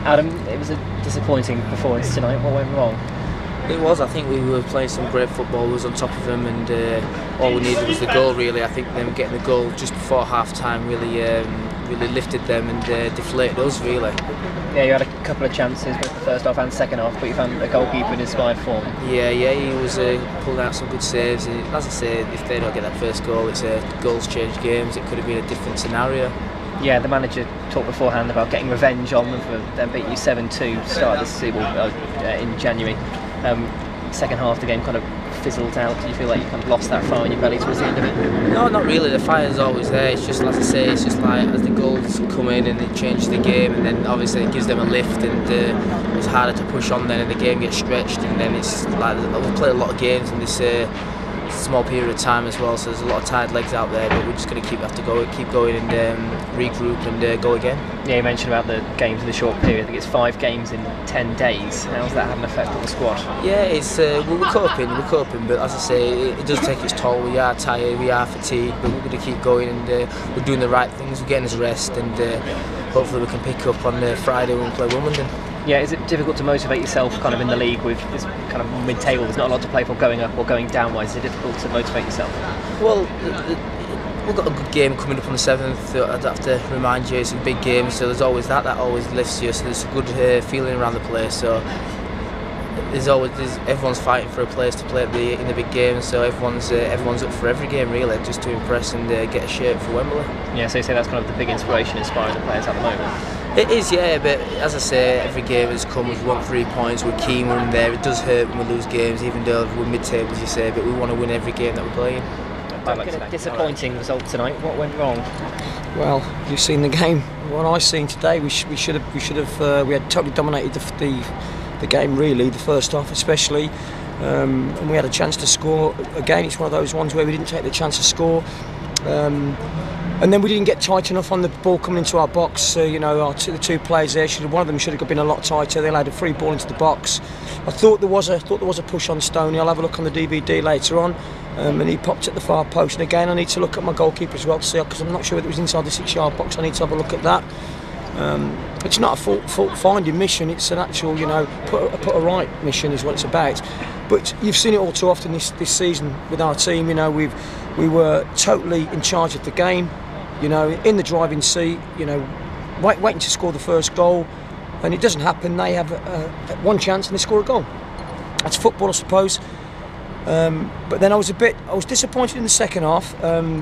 Adam, it was a disappointing performance tonight. What went wrong? It was. I think we were playing some great football. We was on top of them, and all we needed was the goal. Really, I think them getting the goal just before half time really lifted them and deflated us. Really. Yeah, you had a couple of chances, both the first half and second half, but you found a goalkeeper in inspired form. Yeah, he was pulling out some good saves. And as I say, if they don't get that first goal, it's goals change games. It could have been a different scenario. Yeah, the manager talked beforehand about getting revenge on them for them beating you 7-2 start of the season in January. Second half the game kind of fizzled out. Do you feel like you kind of lost that fire in your belly towards the end of it? No, not really. The fire's always there. It's just, as I say, it's just like as the goals come in and it changes the game, and then obviously it gives them a lift, and it's harder to push on then, and the game gets stretched, and then it's like we've played a lot of games in this small period of time as well, so there's a lot of tired legs out there, but we're just going to keep going and regroup and go again. Yeah, you mentioned about the games in the short period. I think it's 5 games in 10 days. How's that having an effect on the squad? Yeah, it's we're coping, but as I say, it does take its toll. We are tired, we are fatigued, but we're going to keep going, and we're doing the right things. We're getting us rest, and hopefully we can pick up on Friday when we play Wimbledon. Yeah, is it difficult to motivate yourself kind of in the league with this kind of mid-table? There's not a lot to play for going up or going downwards. Is it difficult to motivate yourself? Well, we've got a good game coming up on the 7th. I'd have to remind you, it's a big game, so there's always that always lifts you. So there's a good feeling around the place. So everyone's fighting for a place to play in the big games. So everyone's up for every game really, just to impress and get a shirt for Wembley. Yeah, so you say that's kind of the big inspiration, inspiring the players at the moment. It is, yeah, but as I say, every game has come. We want 3 points. We're keen. We're in there. It does hurt when we lose games, even though we're mid-table, as you say. But we want to win every game that we're playing. Duncan, a disappointing result tonight. What went wrong? Well, you've seen the game. What I've seen today, we had totally dominated the game. Really, the first half especially, and we had a chance to score. Again, it's one of those ones where we didn't take the chance to score. And then we didn't get tight enough on the ball coming into our box. The 2 players there, one of them should have been a lot tighter. They allowed a free ball into the box. I thought there was a push on Stoney. I'll have a look on the DVD later on, and he popped at the far post. And again, I need to look at my goalkeeper as well to see, because I'm not sure whether it was inside the 6-yard box. I need to have a look at that. It's not a fault-finding mission. It's an actual, put a right mission is what it's about. But you've seen it all too often this season with our team. We were totally in charge of the game. In the driving seat, waiting to score the first goal, and it doesn't happen. They have one chance and they score a goal. That's football, I suppose. But then I was disappointed in the second half.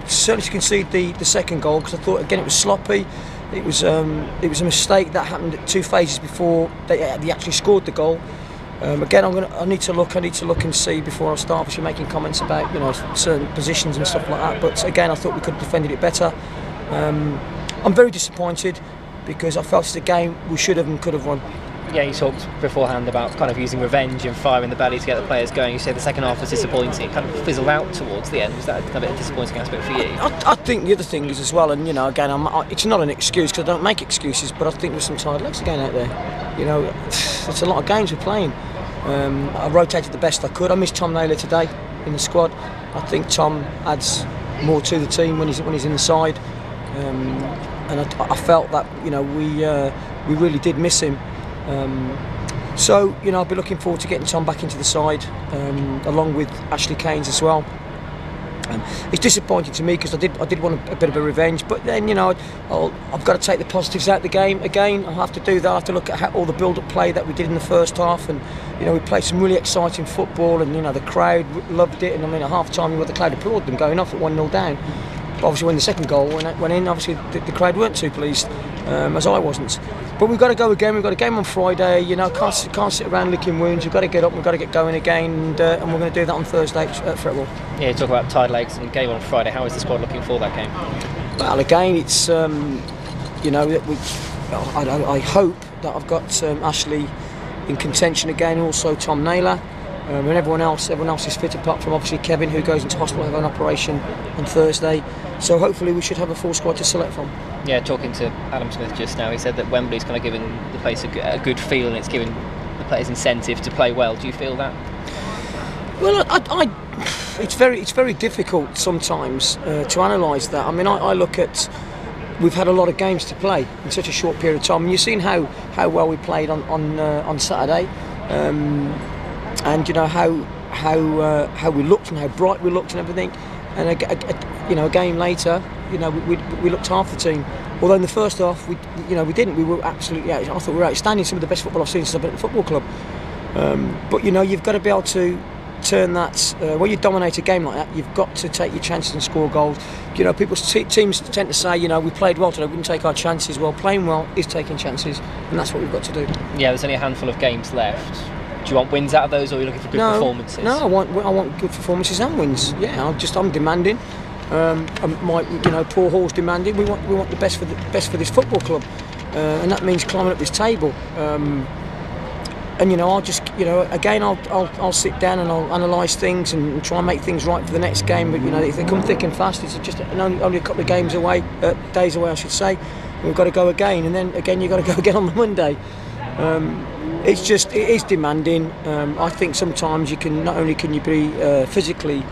Certainly to concede the second goal, because I thought again it was sloppy. It was a mistake that happened at 2 phases before they actually scored the goal. Again, I need to look and see before I start obviously making comments about certain positions and stuff like that. But again, I thought we could have defended it better. I'm very disappointed because I felt it's a game we should have and could have won. Yeah, you talked beforehand about kind of using revenge and fire in the belly to get the players going. You said the second half was disappointing. It kind of fizzled out towards the end. Was that a bit of a disappointing aspect for you? I think the other thing is as well, and again, it's not an excuse because I don't make excuses, but I think there's some tired legs again out there. It's a lot of games we're playing. I rotated the best I could. I missed Tom Naylor today in the squad. I think Tom adds more to the team when he's in the side, and I felt that we really did miss him. So I'll be looking forward to getting Tom back into the side, along with Ashley Keynes as well. It's disappointing to me because I did want a bit of a revenge, but then I've got to take the positives out of the game. Again, I'll have to do that. I have to look at all the build-up play that we did in the first half, and we played some really exciting football, and the crowd loved it. And I mean, at half time, the crowd applauded them going off at 1-0 down. But obviously, when the second goal went in, obviously the crowd weren't too pleased, as I wasn't. But we've got to go again. We've got a game on Friday. Can't sit around licking wounds. We've got to get up. We've got to get going again, and we're going to do that on Thursday at Fretwell. Yeah, you talk about tired legs and game on Friday. How is the squad looking for that game? Well, again, it's I hope that I've got Ashley in contention again. Also, Tom Naylor. And everyone else is fit apart from obviously Kevin, who goes into hospital and have an operation on Thursday. So hopefully we should have a full squad to select from. Yeah, talking to Adam Smith just now, he said that Wembley's kind of giving the place a good feel, and it's giving the players incentive to play well. Do you feel that? Well, it's very difficult sometimes to analyse that. I mean, I look at, we've had a lot of games to play in such a short period of time, and you've seen how how well we played on Saturday, and you know how we looked and how bright we looked and everything. And a game later, you know, we looked half the team. Although in the first half, we didn't. We were absolutely. I thought we were outstanding. Some of the best football I've seen since I've been at the football club. But you know, you've got to be able to turn that. When you dominate a game like that, you've got to take your chances and score goals. You know, teams tend to say, you know, we played well today, we didn't take our chances. Well, playing well is taking chances, and that's what we've got to do. Yeah, there's only a handful of games left. Do you want wins out of those, or are you looking for good performances? No, I want good performances and wins. Yeah, I'm demanding. Paul Hall's demanding. We want the best for this football club, and that means climbing up this table. And you know, I'll just, you know, again, I'll sit down and I'll analyse things and try and make things right for the next game. But you know, if they come thick and fast, it's just only a couple of days away, I should say. We've got to go again, and then again you've got to go again on the Monday. It is demanding. I think sometimes not only can you be physically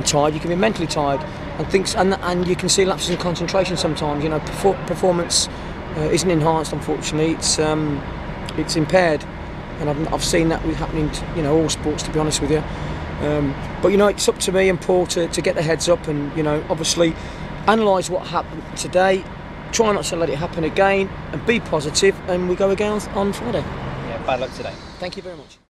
tired, you can be mentally tired, and you can see lapses in concentration sometimes. You know, performance isn't enhanced, unfortunately. It's impaired. And I've seen that happening to, all sports, to be honest with you. But you know, it's up to me and Paul to get the heads up and, you know, obviously analyse what happened today, try not to let it happen again, and be positive, and we go again on Friday. Yeah, bad luck today. Thank you very much.